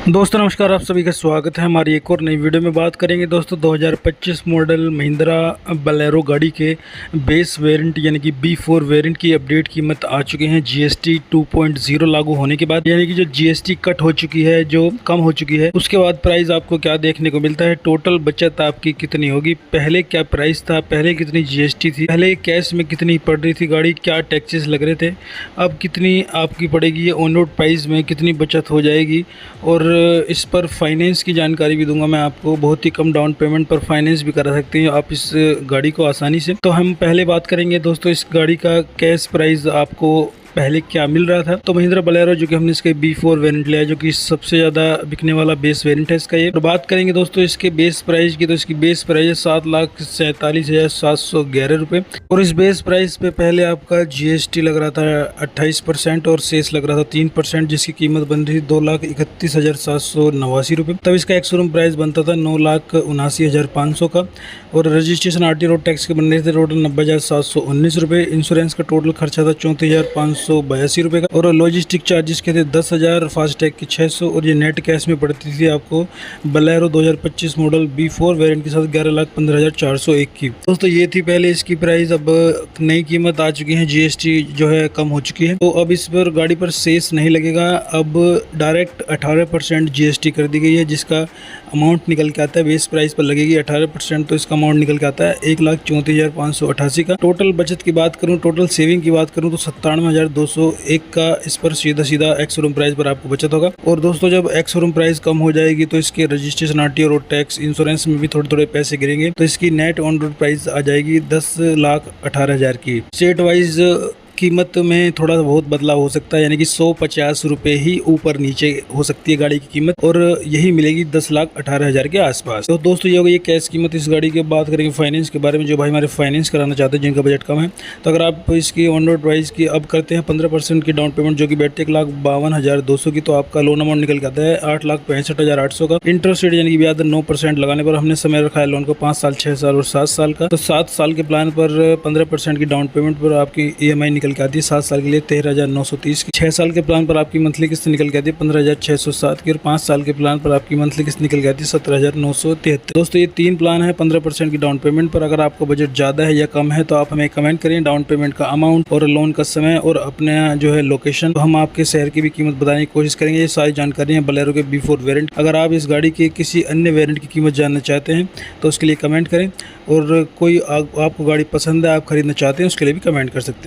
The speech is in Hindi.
दोस्तों नमस्कार, आप सभी का स्वागत है हमारी एक और नई वीडियो में। बात करेंगे दोस्तों 2025 मॉडल महिंद्रा बलेरो गाड़ी के बेस वेरिएंट यानी कि B4 वेरिएंट की अपडेट कीमत आ चुकी है GST 2.0 लागू होने के बाद, यानी कि जो GST कट हो चुकी है, जो कम हो चुकी है, उसके बाद प्राइस आपको क्या देखने को मिलता है। टोटल बचत आपकी कितनी होगी, पहले क्या प्राइस था, पहले कितनी GST थी, पहले कैश में कितनी पड़ रही थी गाड़ी, क्या टैक्सेस लग रहे थे, अब कितनी आपकी पड़ेगी, ये ऑन रोड प्राइस में कितनी बचत हो जाएगी, और इस पर फाइनेंस की जानकारी भी दूंगा मैं आपको। बहुत ही कम डाउन पेमेंट पर फाइनेंस भी करा सकते हैं आप इस गाड़ी को आसानी से। तो हम पहले बात करेंगे दोस्तों इस गाड़ी का कैश प्राइस आपको पहले क्या मिल रहा था। तो महिंद्रा बलेरो जो कि हमने इसके B4 वेरिएंट लिया है, जो कि सबसे ज़्यादा बिकने वाला बेस वेरिएंट है इसका ये। तो बात करेंगे दोस्तों इसके बेस प्राइस की, तो इसकी बेस प्राइस है 7,47,711 रुपये। और इस बेस प्राइस पे पहले आपका GST लग रहा था 28% और सेस लग रहा था 3%, जिसकी कीमत बन रही थी 2,31,789 रुपये। तब इसका एक्स-शोरूम प्राइस बनता था 9,79,500 का, और रजिस्ट्रेशन RT रोड टैक्स के बन रहे थे टोटल 90,719 रुपये। इंश्योरेंस का टोटल खर्चा था 34,582 रुपये का, और लॉजिस्टिक चार्जेस के थे 10,000, फास्टैग की 600, और ये नेट कैश में पड़ती थी आपको बलेरो 2025 मॉडल B4 वेरिएंट के साथ 11,15,401 की। दोस्तों ये थी पहले इसकी प्राइस। अब नई कीमत आ चुकी है, GST जो है कम हो चुकी है, तो अब इस पर गाड़ी पर सेस नहीं लगेगा। अब डायरेक्ट 18% GST कर दी गई है, जिसका अमाउंट निकल के आता है बेस प्राइस पर लगेगी 18%, तो इसका अमाउंट निकल के आता है 1,34,588 का। टोटल बचत की बात करूं, टोटल सेविंग की बात करूं तो 97,201 का इस पर सीधा एक्स शोरूम प्राइस पर आपको बचत होगा। और दोस्तों जब एक्स शोरूम प्राइस कम हो जाएगी तो इसके registration RT road tax insurance में भी थोड़े पैसे गिरेंगे, तो इसकी नेट ऑन रोड प्राइस आ जाएगी 10,18,000 की। स्टेट वाइज कीमत में थोड़ा बहुत बदलाव हो सकता है, यानी कि 150 रुपये ही ऊपर नीचे हो सकती है गाड़ी की कीमत, और यही मिलेगी 10,18,000 के आसपास। तो दोस्तों ये हो गई कैश कीमत इस गाड़ी की। बात करेंगे फाइनेंस के बारे में। जो भाई हमारे फाइनेंस कराना चाहते हैं, जिनका बजट कम है, तो अगर आप इसकी ऑन रोड प्राइस की अब करते हैं 15% की डाउन पेमेंट, जो कि बैठे 1,52,200 की, तो आपका लोन अमाउंट निकल के आता है 8,65,800 का। इंटरेस्ट रेट यानी कि ब्याज 9% लगाने पर हमने समय रखा है लोन को 5 साल, 6 साल और 7 साल का। तो 7 साल के प्लान पर 15% की डाउन पेमेंट पर आपकी EMI निकल के आती है 7 साल के लिए 13,930 की। 6 साल के प्लान पर आपकी मंथली किस्त निकल के आती है 15,607 की, और 5 साल के प्लान पर आपकी मंथली किस्त निकल के आती है 17,973। दोस्तों ये 3 प्लान है 15% की डाउन पेमेंट पर। अगर आपका बजट ज़्यादा है या कम है तो आप हमें कमेंट करें डाउन पेमेंट का अमाउंट और लोन का समय और अपने जो है लोकेशन, तो हम आपके शहर की भी कीमत बताने की कोशिश करेंगे। ये सारी जानकारी है बलेरो के B4 वेरिएंट। अगर आप इस गाड़ी के किसी अन्य वेरिएंट की कीमत जानना चाहते हैं तो उसके लिए कमेंट करें, और कोई आपको गाड़ी पसंद है, आप खरीदना चाहते हैं, उसके लिए भी कमेंट कर सकते हैं।